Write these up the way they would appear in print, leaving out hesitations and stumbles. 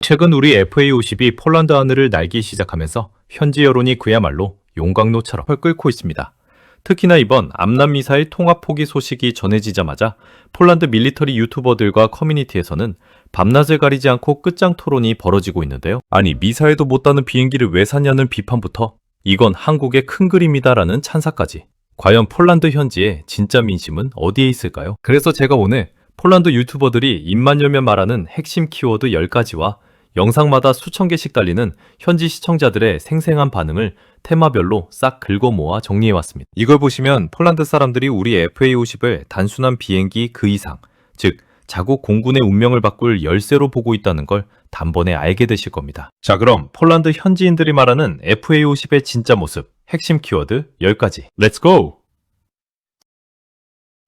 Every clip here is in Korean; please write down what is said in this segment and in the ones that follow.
최근 우리 FA50이 폴란드 하늘을 날기 시작하면서 현지 여론이 그야말로 용광로처럼 끓고 있습니다. 특히나 이번 암람미사일 통합 포기 소식이 전해지자마자 폴란드 밀리터리 유튜버들과 커뮤니티에서는 밤낮을 가리지 않고 끝장 토론이 벌어지고 있는데요. 아니, 미사일도 못 다는 비행기를 왜 샀냐는 비판부터 이건 한국의 큰 그림이다라는 찬사까지. 과연 폴란드 현지의 진짜 민심은 어디에 있을까요? 그래서 제가 오늘 폴란드 유튜버들이 입만 열면 말하는 핵심 키워드 10가지와 영상마다 수천 개씩 달리는 현지 시청자들의 생생한 반응을 테마별로 싹 긁어 모아 정리해왔습니다. 이걸 보시면 폴란드 사람들이 우리 FA50을 단순한 비행기 그 이상, 즉 자국 공군의 운명을 바꿀 열쇠로 보고 있다는 걸 단번에 알게 되실 겁니다. 자, 그럼 폴란드 현지인들이 말하는 FA50의 진짜 모습, 핵심 키워드 10가지. 렛츠 고!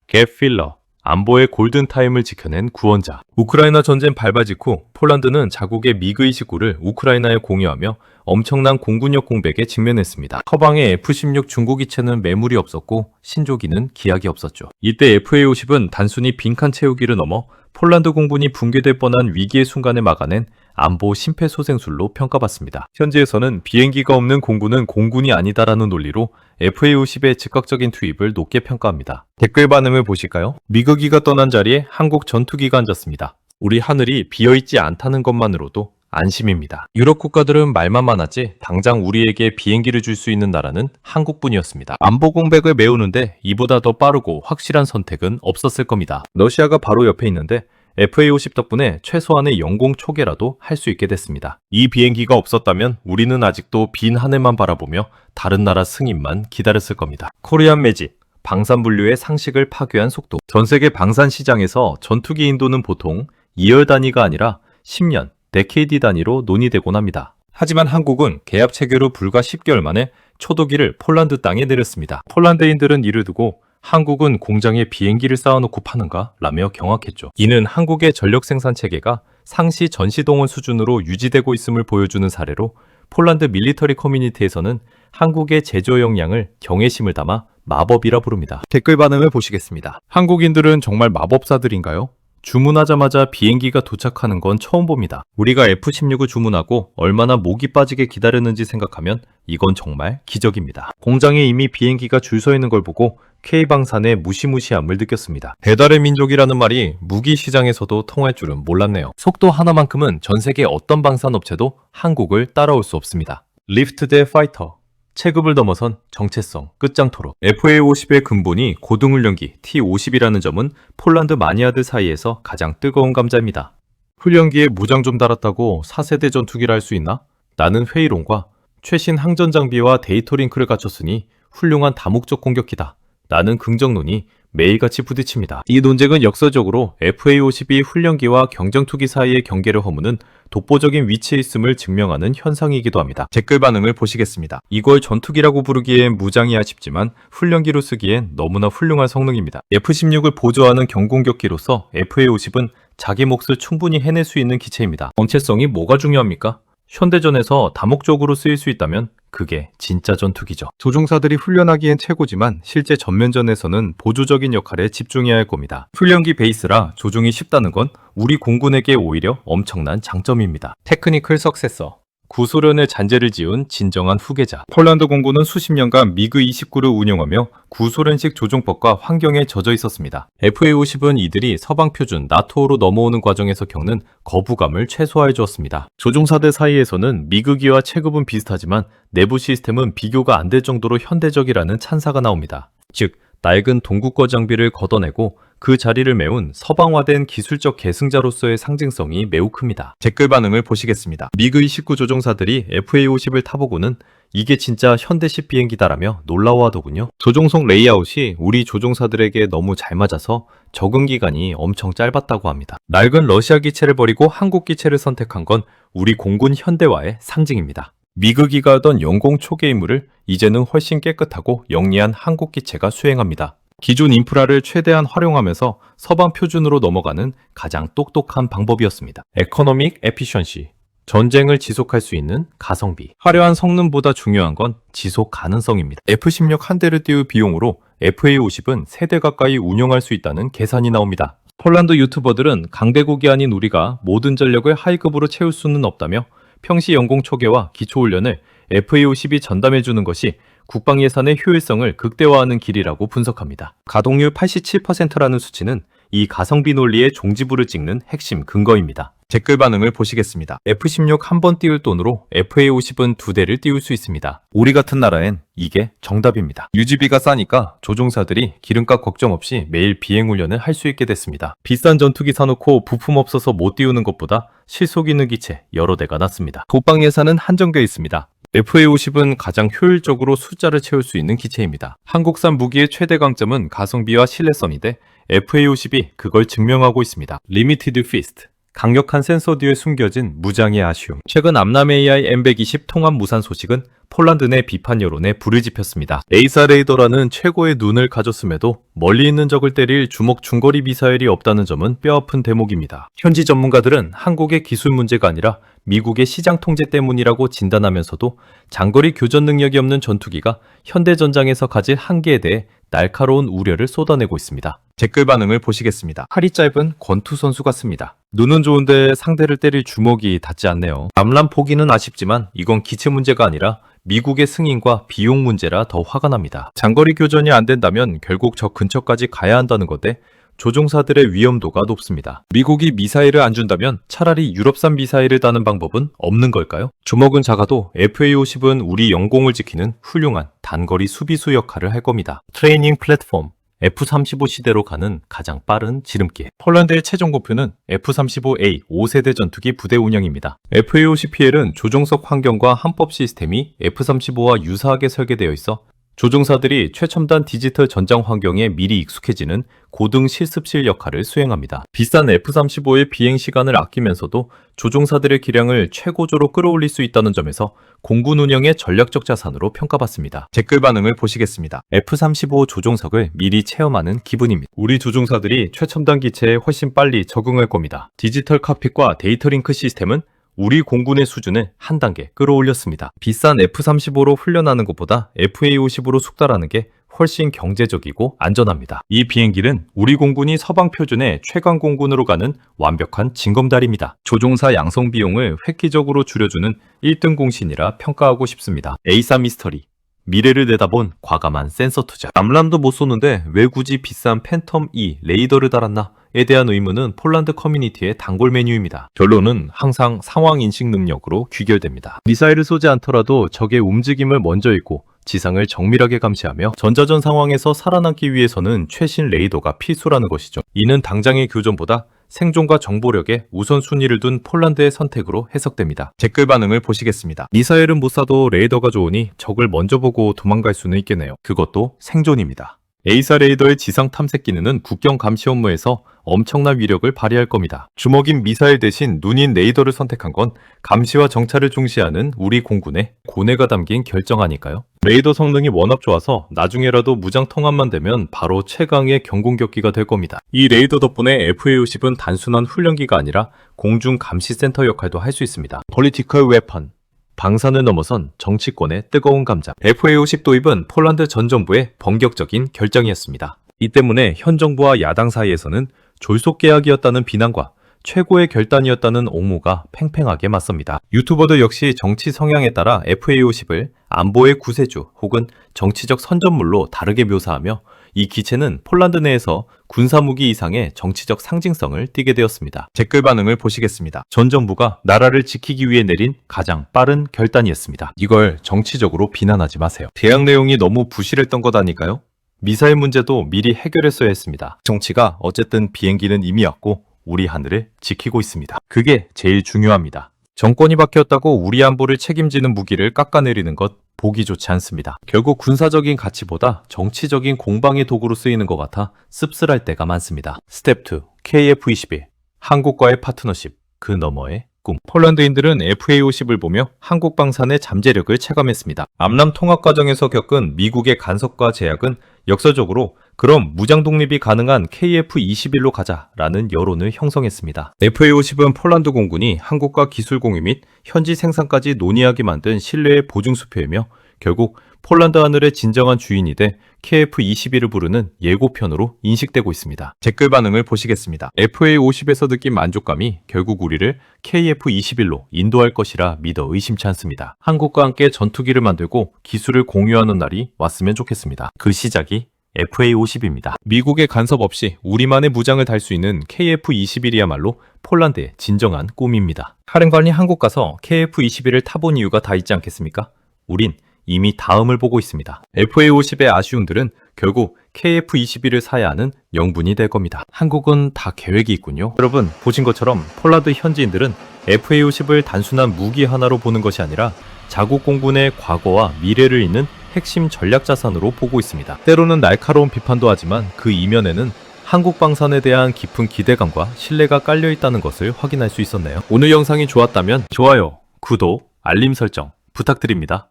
갭 필러, 안보의 골든타임을 지켜낸 구원자. 우크라이나 전쟁 발발 직후 폴란드는 자국의 미그-29를 우크라이나에 공유하며 엄청난 공군력 공백에 직면했습니다. 서방의 F-16 중고기체는 매물이 없었고 신조기는 기약이 없었죠. 이때 FA-50은 단순히 빈칸 채우기를 넘어 폴란드 공군이 붕괴될 뻔한 위기의 순간을 막아낸 안보 심폐소생술로 평가받습니다. 현지에서는 비행기가 없는 공군은 공군이 아니다라는 논리로 FA-50의 즉각적인 투입을 높게 평가합니다. 댓글 반응을 보실까요? 미그기가 떠난 자리에 한국 전투기가 앉았습니다. 우리 하늘이 비어있지 않다는 것만으로도 안심입니다. 유럽 국가들은 말만 많았지 당장 우리에게 비행기를 줄 수 있는 나라는 한국뿐이었습니다. 안보 공백을 메우는데 이보다 더 빠르고 확실한 선택은 없었을 겁니다. 러시아가 바로 옆에 있는데 FA-50 덕분에 최소한의 영공 초계라도 할 수 있게 됐습니다. 이 비행기가 없었다면 우리는 아직도 빈 하늘만 바라보며 다른 나라 승인만 기다렸을 겁니다. 코리안 매직, 방산 분류의 상식을 파괴한 속도. 전 세계 방산 시장에서 전투기 인도는 보통 2열 단위가 아니라 10년, 데케이드 단위로 논의되곤 합니다. 하지만 한국은 계약 체결 후 불과 10개월 만에 초도기를 폴란드 땅에 내렸습니다. 폴란드인들은 이를 두고 한국은 공장에 비행기를 쌓아놓고 파는가? 라며 경악했죠. 이는 한국의 전력 생산 체계가 상시 전시동원 수준으로 유지되고 있음을 보여주는 사례로 폴란드 밀리터리 커뮤니티에서는 한국의 제조 역량을 경외심을 담아 마법이라 부릅니다. 댓글 반응을 보시겠습니다. 한국인들은 정말 마법사들인가요? 주문하자마자 비행기가 도착하는 건 처음 봅니다. 우리가 F-16을 주문하고 얼마나 목이 빠지게 기다렸는지 생각하면 이건 정말 기적입니다. 공장에 이미 비행기가 줄 서 있는 걸 보고 K방산의 무시무시함을 느꼈습니다. 배달의 민족이라는 말이 무기 시장에서도 통할 줄은 몰랐네요. 속도 하나만큼은 전 세계 어떤 방산업체도 한국을 따라올 수 없습니다. 리프트 대 파이터. 체급을 넘어선 정체성, 끝장 토론. FA-50의 근본이 고등훈련기 T-50이라는 점은 폴란드 마니아들 사이에서 가장 뜨거운 감자입니다. 훈련기에 무장 좀 달았다고 4세대 전투기를 할 수 있나? 나는 회의론과 최신 항전 장비와 데이터 링크를 갖췄으니 훌륭한 다목적 공격기다. 나는 긍정론이 매일같이 부딪힙니다. 이 논쟁은 역사적으로 FA-50이 훈련기와 경정투기 사이의 경계를 허무는 독보적인 위치에 있음을 증명하는 현상이기도 합니다. 댓글 반응을 보시겠습니다. 이걸 전투기라고 부르기엔 무장이야 싶지만 훈련기로 쓰기엔 너무나 훌륭한 성능입니다. F-16을 보조하는 경공격기로서 FA-50은 자기 몫을 충분히 해낼 수 있는 기체입니다. 정체성이 뭐가 중요합니까? 현대전에서 다목적으로 쓰일 수 있다면 그게 진짜 전투기죠. 조종사들이 훈련하기엔 최고지만 실제 전면전에서는 보조적인 역할에 집중해야 할 겁니다. 훈련기 베이스라 조종이 쉽다는 건 우리 공군에게 오히려 엄청난 장점입니다. 테크니컬 석세서. 구소련의 잔재를 지운 진정한 후계자. 폴란드 공군은 수십 년간 미그-29를 운용하며 구소련식 조종법과 환경에 젖어 있었습니다. FA-50은 이들이 서방 표준 나토로 넘어오는 과정에서 겪는 거부감을 최소화해 주었습니다. 조종사들 사이에서는 미그기와 체급은 비슷하지만 내부 시스템은 비교가 안 될 정도로 현대적이라는 찬사가 나옵니다. 즉, 낡은 동구거 장비를 걷어내고 그 자리를 메운 서방화된 기술적 계승자로서의 상징성이 매우 큽니다. 댓글 반응을 보시겠습니다. 미그-29 조종사들이 FA-50을 타보고는 이게 진짜 현대식 비행기다라며 놀라워하더군요. 조종석 레이아웃이 우리 조종사들에게 너무 잘 맞아서 적응 기간이 엄청 짧았다고 합니다. 낡은 러시아 기체를 버리고 한국 기체를 선택한 건 우리 공군 현대화의 상징입니다. 미그기가 하던 영공 초계 임무를 이제는 훨씬 깨끗하고 영리한 한국 기체가 수행합니다. 기존 인프라를 최대한 활용하면서 서방 표준으로 넘어가는 가장 똑똑한 방법이었습니다. 에코노믹 에피션시. 전쟁을 지속할 수 있는 가성비. 화려한 성능보다 중요한 건 지속 가능성입니다. F-16 한 대를 띄울 비용으로 FA-50은 3대 가까이 운영할 수 있다는 계산이 나옵니다. 폴란드 유튜버들은 강대국이 아닌 우리가 모든 전력을 하위급으로 채울 수는 없다며 평시 연공 초계와 기초훈련을 FA-50이 전담해주는 것이 국방 예산의 효율성을 극대화하는 길이라고 분석합니다. 가동률 87%라는 수치는 이 가성비 논리의 종지부를 찍는 핵심 근거입니다. 댓글 반응을 보시겠습니다. F-16 한 번 띄울 돈으로 FA-50은 2대를 띄울 수 있습니다. 우리 같은 나라엔 이게 정답입니다. 유지비가 싸니까 조종사들이 기름값 걱정 없이 매일 비행훈련을 할 수 있게 됐습니다. 비싼 전투기 사놓고 부품 없어서 못 띄우는 것보다 실속 있는 기체 여러 대가 낫습니다. 국방 예산은 한정되어 있습니다. FA-50은 가장 효율적으로 숫자를 채울 수 있는 기체입니다. 한국산 무기의 최대 강점은 가성비와 신뢰성인데 FA-50이 그걸 증명하고 있습니다. 리미티드 피스트, 강력한 센서 뒤에 숨겨진 무장의 아쉬움. 최근 암람 AI M120 통합 무산 소식은 폴란드 내 비판 여론에 불을 지폈습니다. 에이사 레이더라는 최고의 눈을 가졌음에도 멀리 있는 적을 때릴 주먹 중거리 미사일이 없다는 점은 뼈아픈 대목입니다. 현지 전문가들은 한국의 기술 문제가 아니라 미국의 시장 통제 때문이라고 진단하면서도 장거리 교전 능력이 없는 전투기가 현대 전장에서 가질 한계에 대해 날카로운 우려를 쏟아내고 있습니다. 댓글 반응을 보시겠습니다. 팔이 짧은 권투 선수 같습니다. 눈은 좋은데 상대를 때릴 주먹이 닿지 않네요. 암람 포기는 아쉽지만 이건 기체 문제가 아니라 미국의 승인과 비용 문제라 더 화가 납니다. 장거리 교전이 안 된다면 결국 저 근처까지 가야 한다는 건데 조종사들의 위험도가 높습니다. 미국이 미사일을 안 준다면 차라리 유럽산 미사일을 다는 방법은 없는 걸까요? 주먹은 작아도 FA-50은 우리 영공을 지키는 훌륭한 단거리 수비수 역할을 할 겁니다. 트레이닝 플랫폼 F-35 시대로 가는 가장 빠른 지름길. 폴란드의 최종 목표는 F-35A 5세대 전투기 부대 운영입니다. FA-50PL은 조종석 환경과 함법 시스템이 F-35와 유사하게 설계되어 있어 조종사들이 최첨단 디지털 전장 환경에 미리 익숙해지는 고등 실습실 역할을 수행합니다. 비싼 F-35의 비행 시간을 아끼면서도 조종사들의 기량을 최고조로 끌어올릴 수 있다는 점에서 공군 운영의 전략적 자산으로 평가받습니다. 댓글 반응을 보시겠습니다. F-35 조종석을 미리 체험하는 기분입니다. 우리 조종사들이 최첨단 기체에 훨씬 빨리 적응할 겁니다. 디지털 칵핏과 데이터 링크 시스템은 우리 공군의 수준을 한 단계 끌어올렸습니다. 비싼 F-35로 훈련하는 것보다 FA-50으로 숙달하는 게 훨씬 경제적이고 안전합니다. 이 비행기는 우리 공군이 서방 표준의 최강 공군으로 가는 완벽한 징검다리입니다. 조종사 양성 비용을 획기적으로 줄여주는 1등 공신이라 평가하고 싶습니다. 에이사 미스터리. 미래를 내다본 과감한 센서 투자. 암람도 못 쏘는데 왜 굳이 비싼 팬텀 E 레이더를 달았나? 에 대한 의문은 폴란드 커뮤니티의 단골 메뉴입니다. 결론은 항상 상황 인식 능력으로 귀결됩니다. 미사일을 쏘지 않더라도 적의 움직임을 먼저 읽고 지상을 정밀하게 감시하며 전자전 상황에서 살아남기 위해서는 최신 레이더가 필수라는 것이죠. 이는 당장의 교전보다 생존과 정보력에 우선순위를 둔 폴란드의 선택으로 해석됩니다. 댓글 반응을 보시겠습니다. 미사일은 못 쏴도 레이더가 좋으니 적을 먼저 보고 도망갈 수는 있겠네요. 그것도 생존입니다. 에이사 레이더의 지상 탐색 기능은 국경 감시 업무에서 엄청난 위력을 발휘할 겁니다. 주먹인 미사일 대신 눈인 레이더를 선택한 건 감시와 정찰을 중시하는 우리 공군의 고뇌가 담긴 결정아닐까요? 레이더 성능이 워낙 좋아서 나중에라도 무장 통합만 되면 바로 최강의 경공격기가 될 겁니다. 이 레이더 덕분에 FA-50은 단순한 훈련기가 아니라 공중 감시센터 역할도 할 수 있습니다. Political Weapon. 방산을 넘어선 정치권의 뜨거운 감자. FA-50 도입은 폴란드 전 정부의 번격적인 결정이었습니다. 이 때문에 현 정부와 야당 사이에서는 졸속 계약이었다는 비난과 최고의 결단이었다는 옹호가 팽팽하게 맞섭니다. 유튜버들 역시 정치 성향에 따라 FA-50을 안보의 구세주 혹은 정치적 선전물로 다르게 묘사하며 이 기체는 폴란드 내에서 군사무기 이상의 정치적 상징성을 띠게 되었습니다. 댓글 반응을 보시겠습니다. 전 정부가 나라를 지키기 위해 내린 가장 빠른 결단이었습니다. 이걸 정치적으로 비난하지 마세요. 대학 내용이 너무 부실했던 것 아닐까요? 미사일 문제도 미리 해결했어야 했습니다. 정치가 어쨌든 비행기는 이미 왔고 우리 하늘을 지키고 있습니다. 그게 제일 중요합니다. 정권이 바뀌었다고 우리 안보를 책임지는 무기를 깎아내리는 것 보기 좋지 않습니다. 결국 군사적인 가치보다 정치적인 공방의 도구로 쓰이는 것 같아 씁쓸할 때가 많습니다. 스텝 2. KF-21. 한국과의 파트너십. 그 너머의 꿈. 폴란드인들은 FA-50을 보며 한국 방산의 잠재력을 체감했습니다. 암남 통합 과정에서 겪은 미국의 간섭과 제약은 역설적으로 그럼 무장 독립이 가능한 KF-21로 가자라는 여론을 형성했습니다. FA-50은 폴란드 공군이 한국과 기술 공유 및 현지 생산까지 논의하게 만든 신뢰의 보증수표이며 결국 폴란드 하늘의 진정한 주인이 돼 KF-21을 부르는 예고편으로 인식되고 있습니다. 댓글 반응을 보시겠습니다. FA-50에서 느낀 만족감이 결국 우리를 KF-21로 인도할 것이라 믿어 의심치 않습니다. 한국과 함께 전투기를 만들고 기술을 공유하는 날이 왔으면 좋겠습니다. 그 시작이 FA-50입니다. 미국의 간섭 없이 우리만의 무장을 달 수 있는 KF-21이야말로 폴란드의 진정한 꿈입니다. 사령관이 한국 가서 KF-21을 타본 이유가 다 있지 않겠습니까? 우린 이미 다음을 보고 있습니다. FA-50의 아쉬움들은 결국 KF-21을 사야 하는 명분이 될 겁니다. 한국은 다 계획이 있군요. 여러분, 보신 것처럼 폴란드 현지인들은 FA-50을 단순한 무기 하나로 보는 것이 아니라 자국 공군의 과거와 미래를 잇는 핵심 전략 자산으로 보고 있습니다. 때로는 날카로운 비판도 하지만 그 이면에는 한국 방산에 대한 깊은 기대감과 신뢰가 깔려 있다는 것을 확인할 수 있었네요. 오늘 영상이 좋았다면 좋아요, 구독, 알림 설정 부탁드립니다.